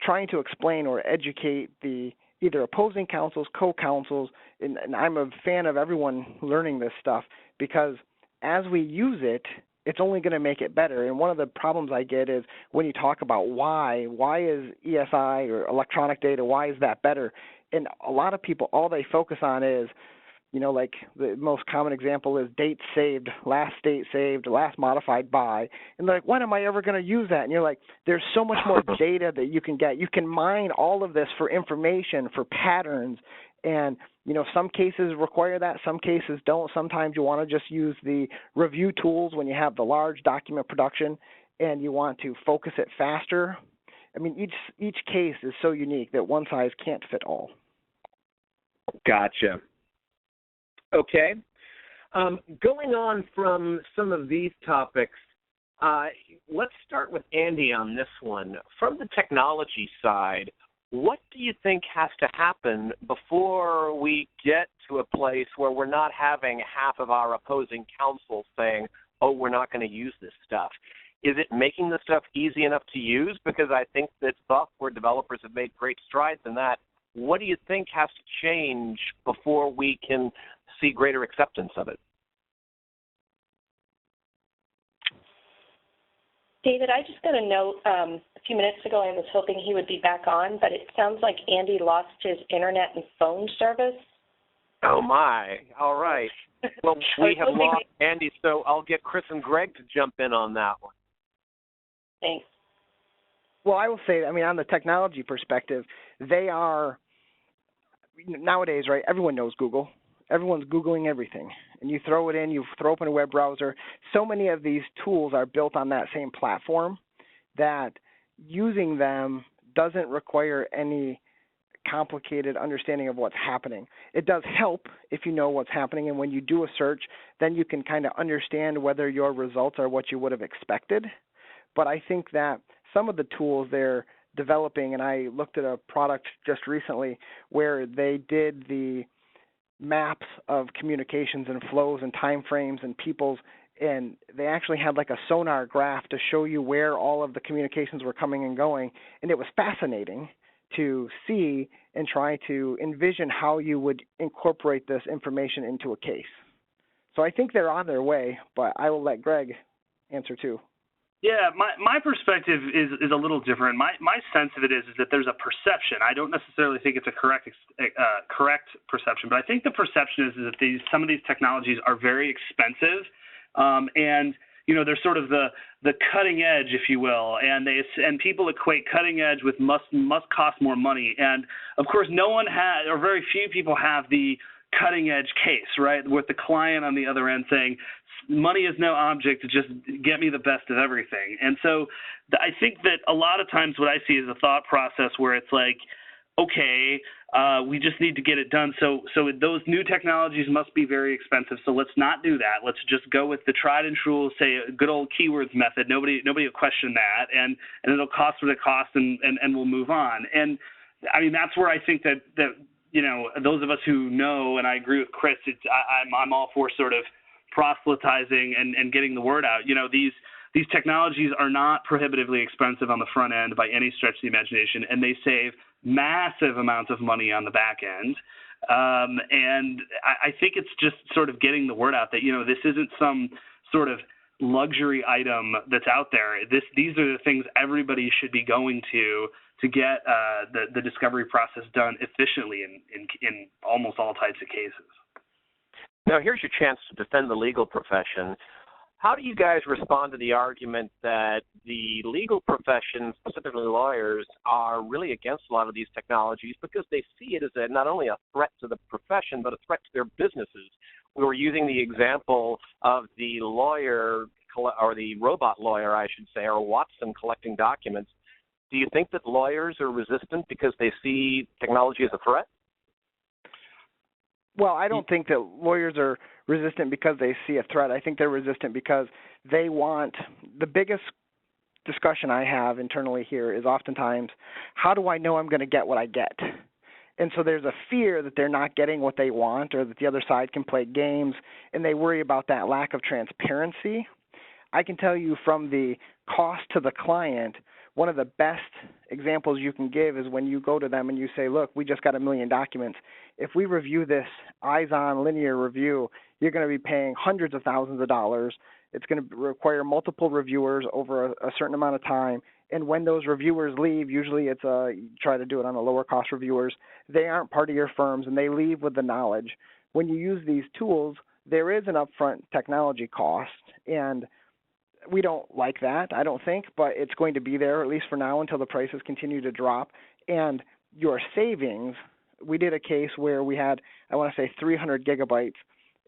Speaker 3: trying to explain or educate the either opposing counsels, co-counsels, and I'm a fan of everyone learning this stuff because as we use it, it's only going to make it better. And one of the problems I get is when you talk about why is ESI or electronic data, why is that better? And a lot of people, all they focus on is, like the most common example is date saved, last date saved, last modified by. And they're like, when am I ever going to use that? And you're like, there's so much more data that you can get. You can mine all of this for information, for patterns. And, some cases require that, some cases don't. Sometimes you want to just use the review tools when you have the large document production and you want to focus it faster. I mean, each case is so unique that one size can't fit all.
Speaker 2: Gotcha. Okay. Going on from some of these topics, let's start with Andy on this one. From the technology side, what do you think has to happen before we get to a place where we're not having half of our opposing counsel saying, oh, we're not going to use this stuff? Is it making the stuff easy enough to use? Because I think that software developers have made great strides in that. What do you think has to change before we can see greater acceptance of it?
Speaker 1: David, I just got a note a few minutes ago. I was hoping he would be back on, but it sounds like Andy lost his internet and phone service.
Speaker 2: Oh, my. All right. Well, we have lost Andy, so I'll get Chris and Greg to jump in on that one.
Speaker 1: Thanks.
Speaker 3: Well, I will say, on the technology perspective, they are, nowadays, right, everyone knows Google. Everyone's Googling everything. And you throw it in, you throw open a web browser. So many of these tools are built on that same platform that using them doesn't require any complicated understanding of what's happening. It does help if you know what's happening, and when you do a search, then you can kind of understand whether your results are what you would have expected. But I think that some of the tools they're developing, and I looked at a product just recently where they did the maps of communications and flows and time frames and people's, and they actually had like a sonar graph to show you where all of the communications were coming and going, and it was fascinating to see and try to envision how you would incorporate this information into a case. So I think they're on their way, but I will let Greg answer too.
Speaker 4: Yeah, my perspective is a little different. My sense of it is that there's a perception. I don't necessarily think it's a correct perception, but I think the perception is that some of these technologies are very expensive, and they're sort of the cutting edge, if you will, and people equate cutting edge with must cost more money. And of course, no one has, or very few people have the cutting edge case, right, with the client on the other end saying, money is no object, to just get me the best of everything. And so I think that a lot of times what I see is a thought process where it's like, okay, we just need to get it done. So those new technologies must be very expensive. So let's not do that. Let's just go with the tried and true, say, a good old keywords method. Nobody will question that, and it'll cost what it costs, and we'll move on. And I mean, that's where I think that those of us who know, and I agree with Chris, I'm all for sort of proselytizing and getting the word out. These technologies are not prohibitively expensive on the front end by any stretch of the imagination, and they save massive amounts of money on the back end. And I think it's just sort of getting the word out that, this isn't some sort of luxury item that's out there. These are the things everybody should be going to get the discovery process done efficiently in almost all types of cases.
Speaker 2: Now, here's your chance to defend the legal profession. How do you guys respond to the argument that the legal profession, specifically lawyers, are really against a lot of these technologies because they see it as not only a threat to the profession, but a threat to their businesses? We were using the example of the lawyer, or the robot lawyer, I should say, or Watson collecting documents. Do you think that lawyers are resistant because they see technology as a threat?
Speaker 3: Well, I don't think that lawyers are resistant because they see a threat. I think they're resistant because they want – the biggest discussion I have internally here is oftentimes, how do I know I'm going to get what I get? And so there's a fear that they're not getting what they want, or that the other side can play games, and they worry about that lack of transparency. I can tell you from the cost to the client, one of the best examples you can give is when you go to them and you say, look, we just got 1 million documents. If we review this eyes-on linear review, you're going to be paying hundreds of thousands of dollars. It's going to require multiple reviewers over a certain amount of time. And when those reviewers leave, usually it's you try to do it on the lower cost reviewers. They aren't part of your firms, and they leave with the knowledge. When you use these tools, there is an upfront technology cost, and we don't like that, I don't think, but it's going to be there, at least for now, until the prices continue to drop. And your savings, we did a case where we had, I want to say, 300 gigabytes,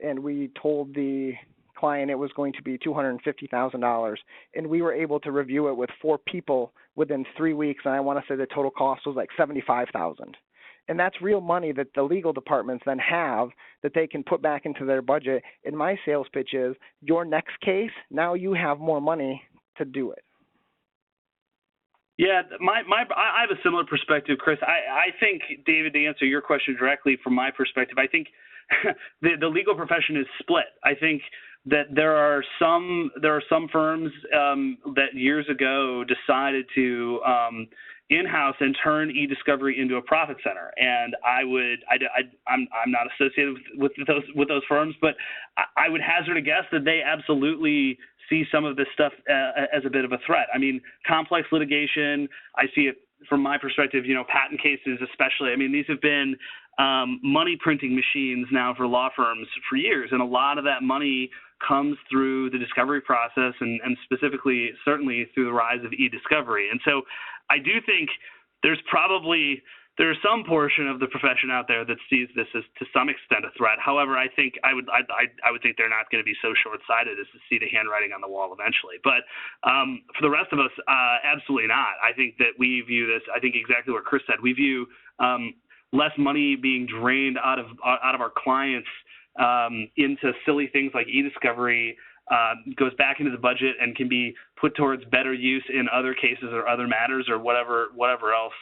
Speaker 3: and we told the client it was going to be $250,000, and we were able to review it with 4 people within 3 weeks, and I want to say the total cost was like $75,000. And that's real money that the legal departments then have that they can put back into their budget. And my sales pitch is, your next case, now you have more money to do it.
Speaker 4: Yeah, I have a similar perspective, Chris. I think, David, to answer your question directly from my perspective, I think the legal profession is split. I think that there are some firms that years ago decided to in-house and turn e-discovery into a profit center, and I'm not associated with those firms, but I would hazard a guess that they absolutely see some of this stuff as a bit of a threat. I mean, complex litigation, I see it from my perspective, patent cases especially. I mean, these have been money printing machines now for law firms for years, and a lot of that money comes through the discovery process and specifically, certainly, through the rise of e-discovery. And so I do think there's some portion of the profession out there that sees this as, to some extent, a threat. However, I think I would think they're not going to be so short-sighted as to see the handwriting on the wall eventually. But for the rest of us, absolutely not. I think that we view this, I think exactly what Chris said. We view less money being drained out of our clients into silly things like e-discovery, goes back into the budget and can be put towards better use in other cases or other matters or whatever else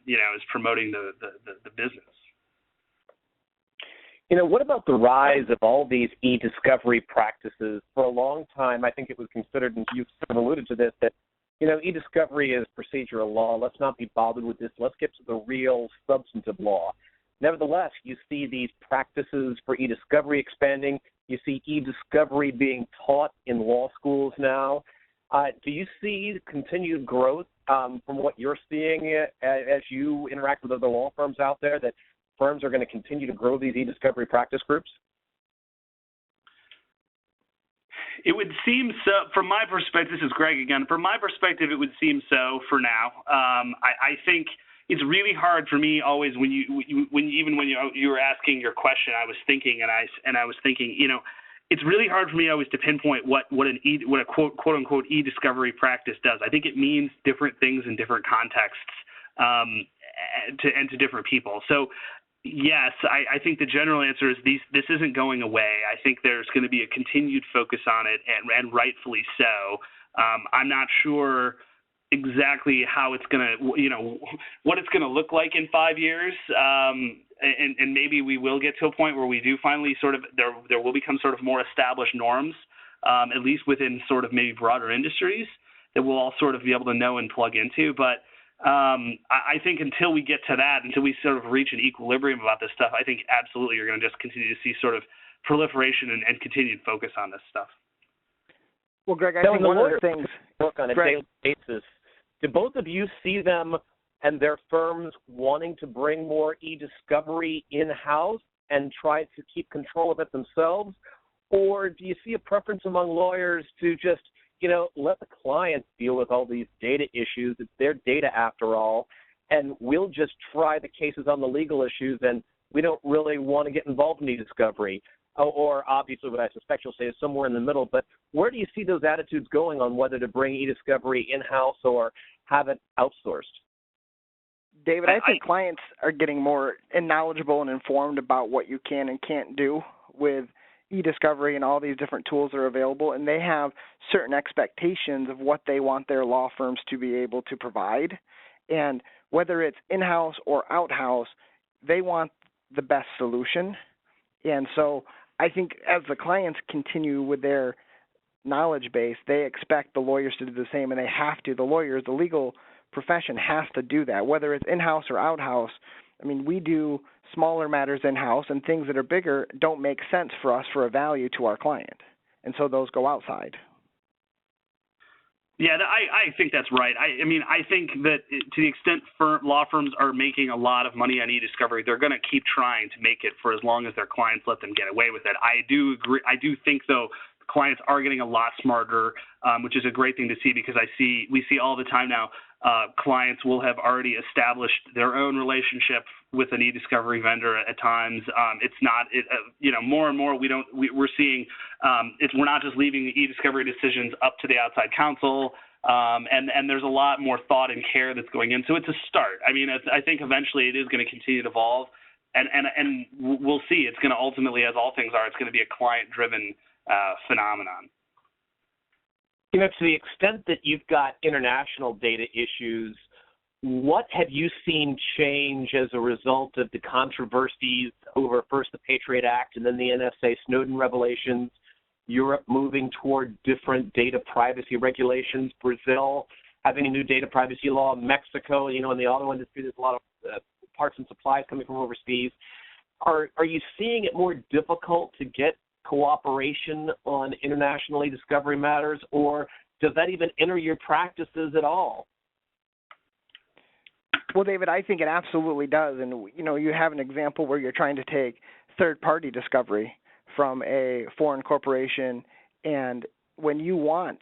Speaker 4: is promoting the business.
Speaker 2: What about the rise of all these e-discovery practices? For a long time, I think it was considered, and you've sort of alluded to this, that e-discovery is procedural law. Let's not be bothered with this. Let's get to the real substantive law. Nevertheless, you see these practices for e-discovery expanding. You see e-discovery being taught in law schools now. Do you see continued growth from what you're seeing as you interact with other law firms out there, that firms are going to continue to grow these e-discovery practice groups?
Speaker 4: It would seem so. From my perspective, this is Greg again. From my perspective, it would seem so for now. I think it's really hard for me always when you were asking your question, I was thinking, it's really hard for me always to pinpoint what a quote unquote e-discovery practice does. I think it means different things in different contexts. and to different people. So yes, I think the general answer is this isn't going away. I think there's going to be a continued focus on it, and rightfully so. I'm not sure exactly how it's going to, what it's going to look like in 5 years. And maybe we will get to a point where we do finally sort of, there will become sort of more established norms, at least within sort of maybe broader industries that we'll all sort of be able to know and plug into. But I think until we get to that, until we sort of reach an equilibrium about this stuff, I think absolutely you're going to just continue to see sort of proliferation and continued focus on this stuff.
Speaker 3: Well, Greg, I think one of the things
Speaker 2: work on a daily basis. Do both of you see them and their firms wanting to bring more e-discovery in-house and try to keep control of it themselves? Or do you see a preference among lawyers to just, let the clients deal with all these data issues? It's their data after all, and we'll just try the cases on the legal issues, and we don't really want to get involved in e-discovery. Or obviously what I suspect you'll say is somewhere in the middle, but where do you see those attitudes going on whether to bring e-discovery in-house or have it outsourced?
Speaker 3: David, I think clients are getting more knowledgeable and informed about what you can and can't do with e-discovery and all these different tools that are available, and they have certain expectations of what they want their law firms to be able to provide. And whether it's in-house or out-house, they want the best solution. And so I think as the clients continue with their knowledge base, they expect the lawyers to do the same, and they have to. The lawyers, the legal profession has to do that, whether it's in-house or out-house. I mean, we do smaller matters in-house, and things that are bigger don't make sense for us for a value to our client, and so those go outside.
Speaker 4: Yeah, I think that's right. I think that to the extent law firms are making a lot of money on e-discovery, they're going to keep trying to make it for as long as their clients let them get away with it. I do agree. I do think, though, clients are getting a lot smarter, which is a great thing to see, because we see all the time now clients will have already established their own relationship with an e-discovery vendor at times. It's not, more and more we're seeing we're not just leaving the e-discovery decisions up to the outside counsel, and there's a lot more thought and care that's going in. So it's a start. I think eventually it is going to continue to evolve, and we'll see. It's going to ultimately, as all things are, it's going to be a client-driven phenomenon.
Speaker 2: To the extent that you've got international data issues, what have you seen change as a result of the controversies over first the Patriot Act and then the NSA Snowden revelations, Europe moving toward different data privacy regulations, Brazil having a new data privacy law, Mexico, in the auto industry, there's a lot of parts and supplies coming from overseas. Are you seeing it more difficult to get cooperation on international e-discovery matters, or does that even enter your practices at all?
Speaker 3: Well, David, I think it absolutely does. And, you have an example where you're trying to take third-party discovery from a foreign corporation, and when you want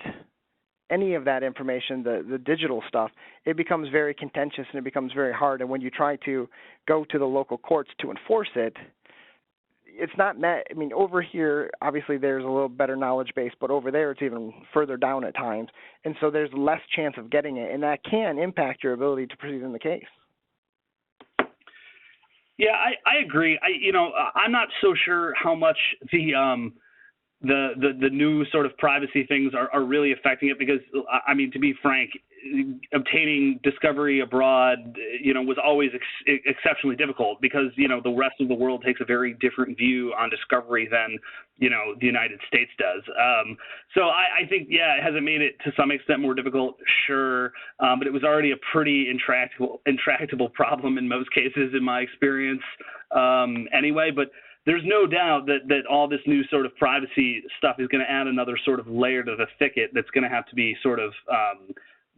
Speaker 3: any of that information, the digital stuff, it becomes very contentious and it becomes very hard. And when you try to go to the local courts to enforce it, it's not met. Over here, obviously there's a little better knowledge base, but over there it's even further down at times. And so there's less chance of getting it, and that can impact your ability to proceed in the case.
Speaker 4: Yeah, I agree. I'm not so sure how much the new sort of privacy things are really affecting it, because, to be frank, obtaining discovery abroad, was always exceptionally difficult, because, the rest of the world takes a very different view on discovery than, the United States does. So I think, has it made it to some extent more difficult? Sure. But it was already a pretty intractable problem in most cases, in my experience, anyway. But there's no doubt that all this new sort of privacy stuff is going to add another sort of layer to the thicket that's going to have to be sort of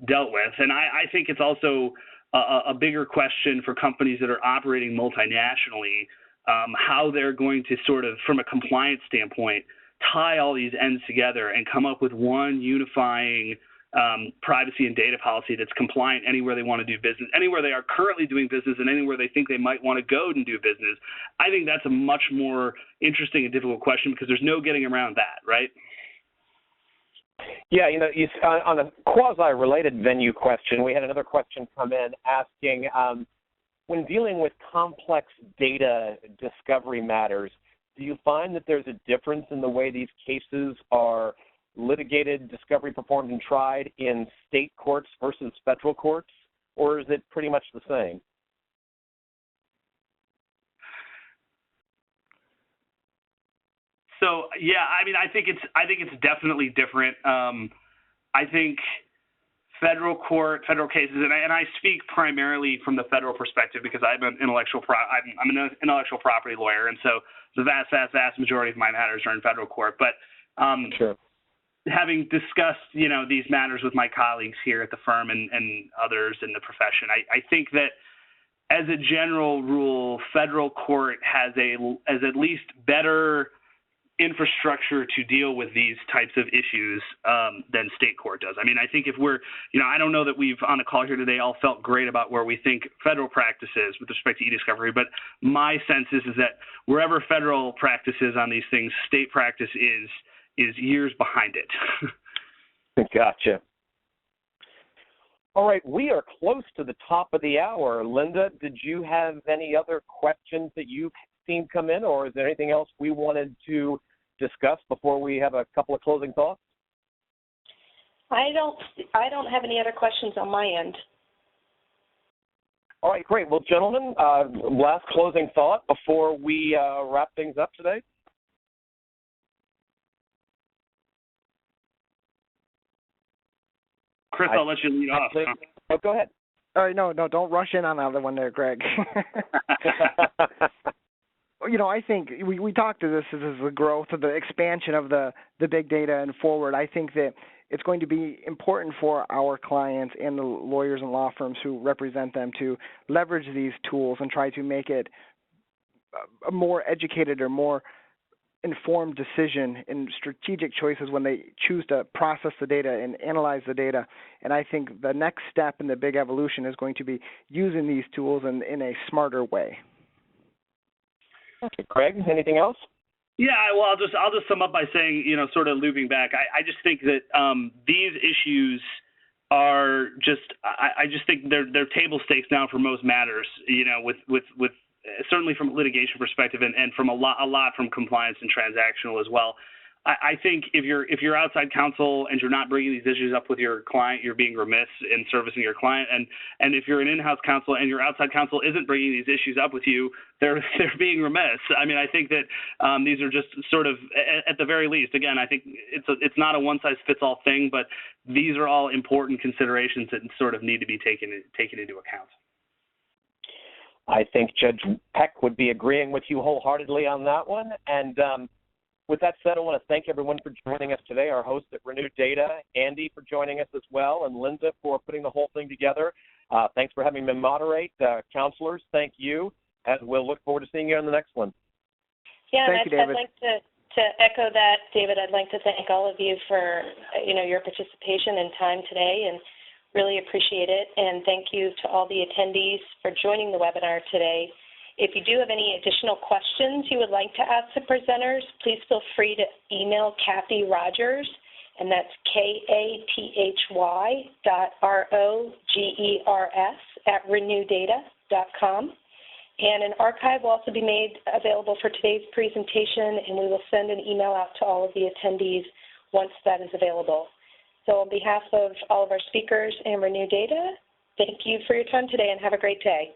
Speaker 4: dealt with. And I think it's also a bigger question for companies that are operating multinationally, how they're going to sort of, from a compliance standpoint, tie all these ends together and come up with one unifying privacy and data policy that's compliant anywhere they want to do business, anywhere they are currently doing business, and anywhere they think they might want to go and do business. I think that's a much more interesting and difficult question, because there's no getting around that, right?
Speaker 2: Yeah, on a quasi-related venue question, we had another question come in asking, when dealing with complex data discovery matters, do you find that there's a difference in the way these cases are litigated, discovery performed, and tried in state courts versus federal courts, or is it pretty much the same?
Speaker 4: So yeah, I mean, I think it's definitely different. I think federal cases, and I speak primarily from the federal perspective because I'm an intellectual property lawyer, and so the vast majority of my matters are in federal court. But
Speaker 2: Sure.
Speaker 4: Having discussed these matters with my colleagues here at the firm and others in the profession, I think that as a general rule, federal court has at least better infrastructure to deal with these types of issues than state court does. I mean, I think if we're, I don't know that we've on the call here today all felt great about where we think federal practice is with respect to e-discovery, but my sense is that wherever federal practice is on these things, state practice is years behind it.
Speaker 2: Gotcha. All right, we are close to the top of the hour. Linda, did you have any other questions that you've seen come in, or is there anything else we wanted to discuss before we have a couple of closing thoughts?
Speaker 1: I don't have any other questions on my end.
Speaker 2: All right, great. Well, gentlemen, last closing thought before we wrap things up today.
Speaker 4: Chris, I'll let you lead off.
Speaker 2: Oh, go ahead.
Speaker 3: No, don't rush in on the other one there, Greg. I think we talked to this as the growth of the expansion of the big data and forward. I think that it's going to be important for our clients and the lawyers and law firms who represent them to leverage these tools and try to make it a more educated or more informed decision in strategic choices when they choose to process the data and analyze the data. And I think the next step in the big evolution is going to be using these tools in a smarter way.
Speaker 2: Okay, Greg, anything else?
Speaker 4: Yeah, well, I'll just sum up by saying, sort of looping back. I just think that these issues are I just think they're table stakes now for most matters. With certainly from a litigation perspective and from a lot from compliance and transactional as well. I think if you're outside counsel and you're not bringing these issues up with your client, you're being remiss in servicing your client. And if you're an in-house counsel and your outside counsel isn't bringing these issues up with you, they're being remiss. I mean, I think that these are just sort of, at the very least, again, I think it's not a one-size-fits-all thing, but these are all important considerations that sort of need to be taken into account.
Speaker 2: I think Judge Peck would be agreeing with you wholeheartedly on that one. And with that said, I want to thank everyone for joining us today, our host at Renewed Data, Andy for joining us as well, and Linda for putting the whole thing together. Thanks for having me moderate. Counselors, thank you, and we'll look forward to seeing you on the next one.
Speaker 1: Yeah,
Speaker 3: thank you, David.
Speaker 1: I'd like to echo that, David. I'd like to thank all of you for your participation and time today, and really appreciate it. And thank you to all the attendees for joining the webinar today. If you do have any additional questions you would like to ask the presenters, please feel free to email Kathy Rogers, and that's kathy.rogers@renewdata.com. And an archive will also be made available for today's presentation, and we will send an email out to all of the attendees once that is available. So on behalf of all of our speakers and Renew Data, thank you for your time today and have a great day.